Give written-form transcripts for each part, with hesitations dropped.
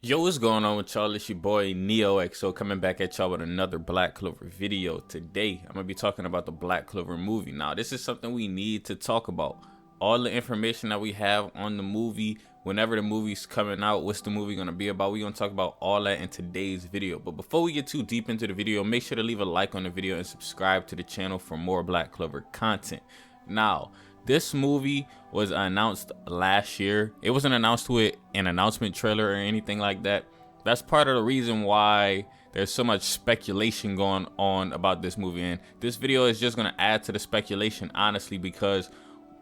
Yo, what's going on with y'all? It's your boy Neo XO coming back at y'all with another Black Clover video. Today, I'm gonna be talking about the Black Clover movie. Now, this is something we need to talk about. All the information that we have on the movie, whenever the movie's coming out, what's the movie gonna be about, we're gonna talk about all that in today's video. But before we get too deep into the video, make sure to leave a like on the video and subscribe to the channel for more Black Clover content. Now, this movie was announced last year. It wasn't announced with an announcement trailer or anything like that. That's part of the reason why there's so much speculation going on about this movie. And this video is just going to add to the speculation, honestly, because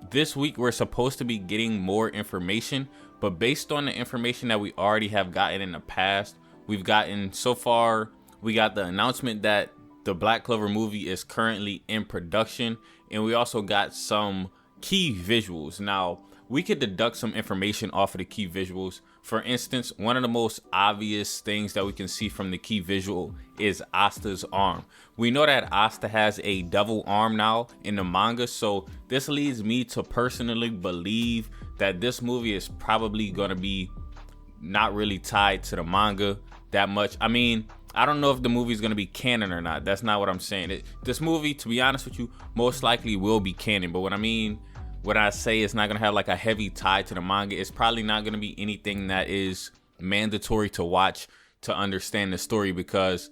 this week we're supposed to be getting more information. But based on the information that we already have gotten in the past, we've gotten so far, we got the announcement that the Black Clover movie is currently in production. And we also got some key visuals. Now, we could deduct some information off of the key visuals. For instance, one of the most obvious things that we can see from the key visual is Asta's arm. We know that Asta has a devil arm now in the manga, so this leads me to personally believe that this movie is probably gonna be not really tied to the manga that much. I mean, I don't know if the movie is going to be canon or not. That's not what I'm saying. This movie, to be honest with you, most likely will be canon. But what I mean, when I say it's not going to have like a heavy tie to the manga, it's probably not going to be anything that is mandatory to watch to understand the story, because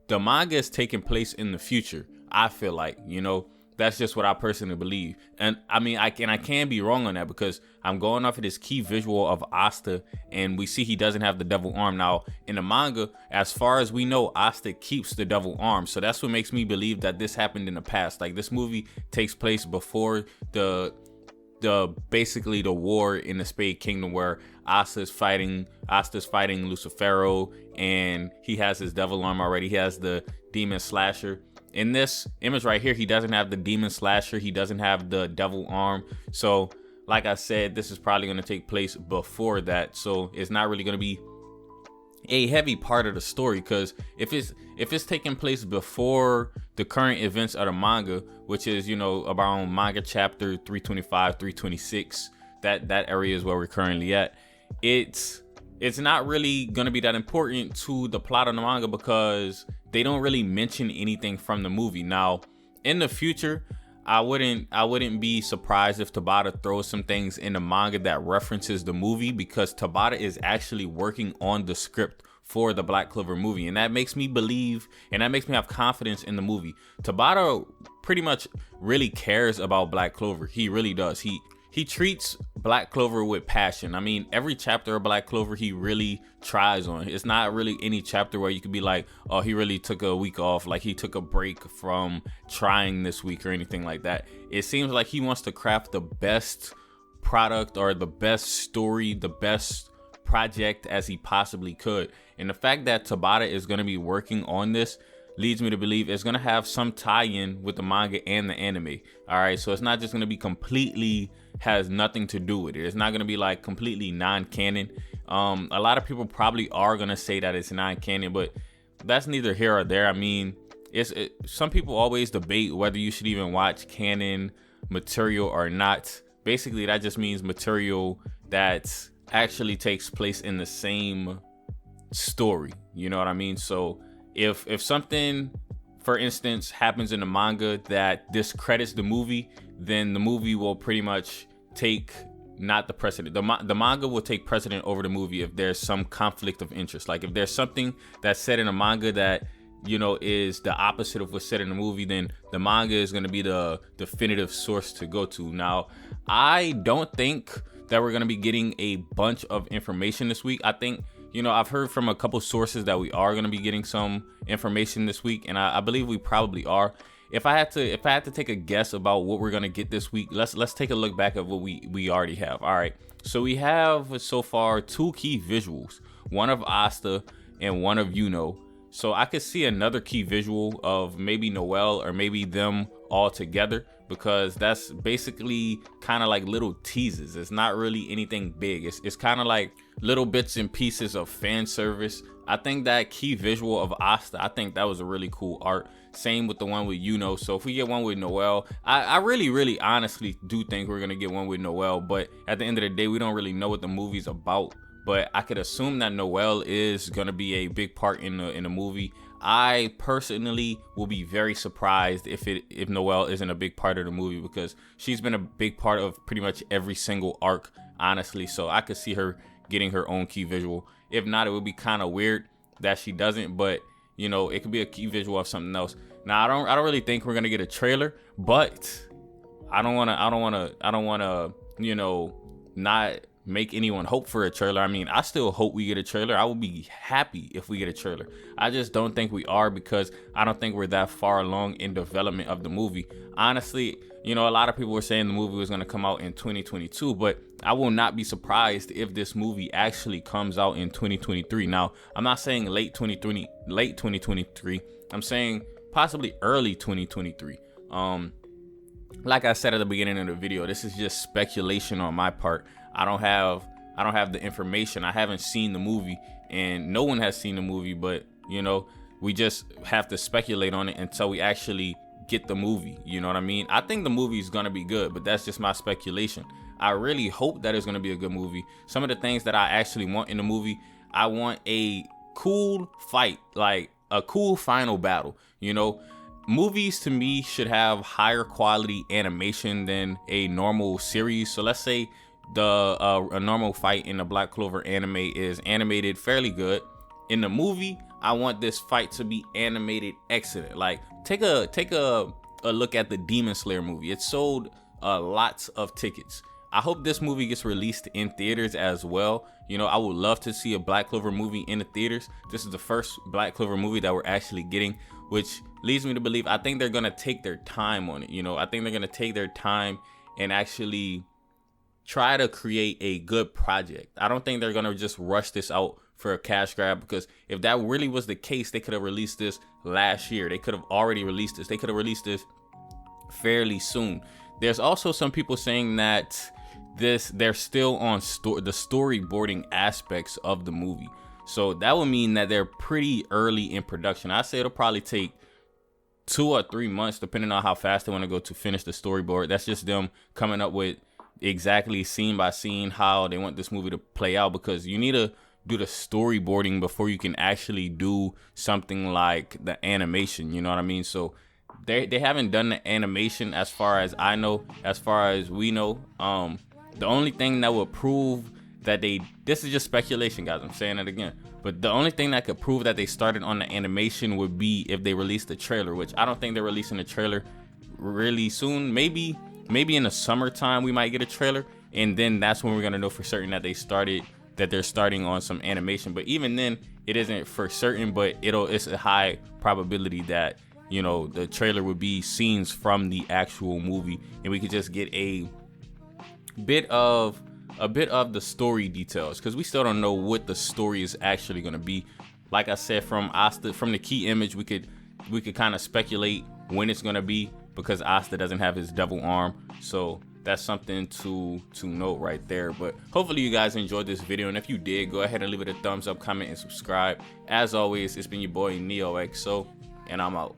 the manga is taking place in the future. I feel like, that's just what I personally believe. And I mean, I can be wrong on that, because I'm going off of this key visual of Asta, and we see he doesn't have the devil arm. Now, in the manga, as far as we know, Asta keeps the devil arm. So that's what makes me believe that this happened in the past. Like, this movie takes place before the basically the war in the Spade Kingdom, where Asta's fighting Lucifero, and he has his devil arm already. He has the demon slasher. In this image right here, he doesn't have the demon slasher. He doesn't have the devil arm. So, like I said, this is probably going to take place before that. So it's not really going to be a heavy part of the story, because if it's taking place before the current events of the manga, which is, around manga chapter 325, 326, that area is where we're currently at. It's not really going to be that important to the plot of the manga, because they don't really mention anything from the movie. Now, in the future, I wouldn't be surprised if Tabata throws some things in the manga that references the movie, because Tabata is actually working on the script for the Black Clover movie, and that makes me believe, and that makes me have confidence in the movie. Tabata pretty much really cares about Black Clover. He really does. He treats Black Clover with passion. I mean, every chapter of Black Clover he really tries on. It's not really any chapter where you could be like, oh, he really took a week off, like he took a break from trying this week or anything like that. It seems like he wants to craft the best product or the best story, the best project as he possibly could. And the fact that Tabata is going to be working on this leads me to believe it's going to have some tie-in with the manga and the anime. All right, so it's not just going to be completely has nothing to do with it. It's not going to be like completely non-canon. A lot of people probably are going to say that it's non-canon, but that's neither here or there. I mean, some people always debate whether you should even watch canon material or not. Basically, that just means material that actually takes place in the same story. You know what I mean? So if something, for instance, happens in the manga that discredits the movie, then the movie will pretty much take not the precedent. The manga will take precedent over the movie if there's some conflict of interest. Like if there's something that's said in a manga that is the opposite of what's said in the movie, then the manga is going to be the definitive source to go to. Now, I don't think that we're going to be getting a bunch of information this week. I think, I've heard from a couple sources that we are going to be getting some information this week, and I believe we probably are. If I had to take a guess about what we're going to get this week, let's take a look back at what we already have. All right. So we have so far 2 key visuals, one of Asta and one of Yuno. So I could see another key visual of maybe Noelle or maybe them all together, because that's basically kind of like little teases. It's not really anything big. It's kind of like little bits and pieces of fan service. I think that key visual of Asta, I think that was a really cool art. Same with the one with Yuno. So if we get one with Noelle, I really honestly do think we're gonna get one with Noelle. But at the end of the day, we don't really know what the movie's about but I could assume that Noelle is gonna be a big part in the movie. I personally will be very surprised if Noelle isn't a big part of the movie, because she's been a big part of pretty much every single arc, honestly. So I could see her getting her own key visual. If not, it would be kind of weird that she doesn't, but you know, it could be a key visual of something else. Now, I don't really think we're gonna get a trailer, but I don't wanna, you know, not make anyone hope for a trailer. I mean, I still hope we get a trailer. I will be happy if we get a trailer. I just don't think we are, because I don't think we're that far along in development of the movie. Honestly, you know, a lot of people were saying the movie was going to come out in 2022, but I will not be surprised if this movie actually comes out in 2023. Now, I'm not saying late 2023. I'm saying possibly early 2023. Like I said at the beginning of the video, this is just speculation on my part. I don't have the information. I haven't seen the movie, and no one has seen the movie, but you know, we just have to speculate on it until we actually get the movie. You know what I mean? I think the movie is gonna be good, but that's just my speculation. I really hope that it's gonna be a good movie. Some of the things that I actually want in the movie, I want a cool fight, like a cool final battle. You know, movies to me should have higher quality animation than a normal series. So let's say a normal fight in the Black Clover anime is animated fairly good. In the movie, I want this fight to be animated excellent. Like take a look at the Demon Slayer movie. It sold lots of tickets. I hope this movie gets released in theaters as well. You know, I would love to see a Black Clover movie in the theaters. This is the first Black Clover movie that we're actually getting, which leads me to believe I think they're gonna take their time on it. You know, I think they're gonna take their time and actually try to create a good project. I don't think they're gonna just rush this out for a cash grab, because if that really was the case, they could have released this last year. They could have already released this. They could have released this fairly soon. There's also some people saying that they're still on the storyboarding aspects of the movie. So that would mean that they're pretty early in production. I say it'll probably take 2 or 3 months, depending on how fast they want to go to finish the storyboard. That's just them coming up with exactly scene by scene how they want this movie to play out, because you need to do the storyboarding before you can actually do something like the animation. You know what I mean? So they haven't done the animation as far as I know, as far as we know. The only thing that would prove that this is just speculation, guys, I'm saying it again, but the only thing that could prove that they started on the animation would be if they released the trailer, which I don't think they're releasing the trailer really soon. Maybe in the summertime we might get a trailer, and then that's when we're gonna know for certain that they're starting on some animation. But even then, it isn't for certain, but it's a high probability that, you know, the trailer would be scenes from the actual movie, and we could just get a bit of the story details, because we still don't know what the story is actually going to be. Like I said, from the key image, we could kind of speculate when it's going to be, because Asta doesn't have his devil arm. So that's something to note right there. But hopefully you guys enjoyed this video, and if you did, go ahead and leave it a thumbs up, comment, and subscribe. As always, it's been your boy NeoXO, and I'm out.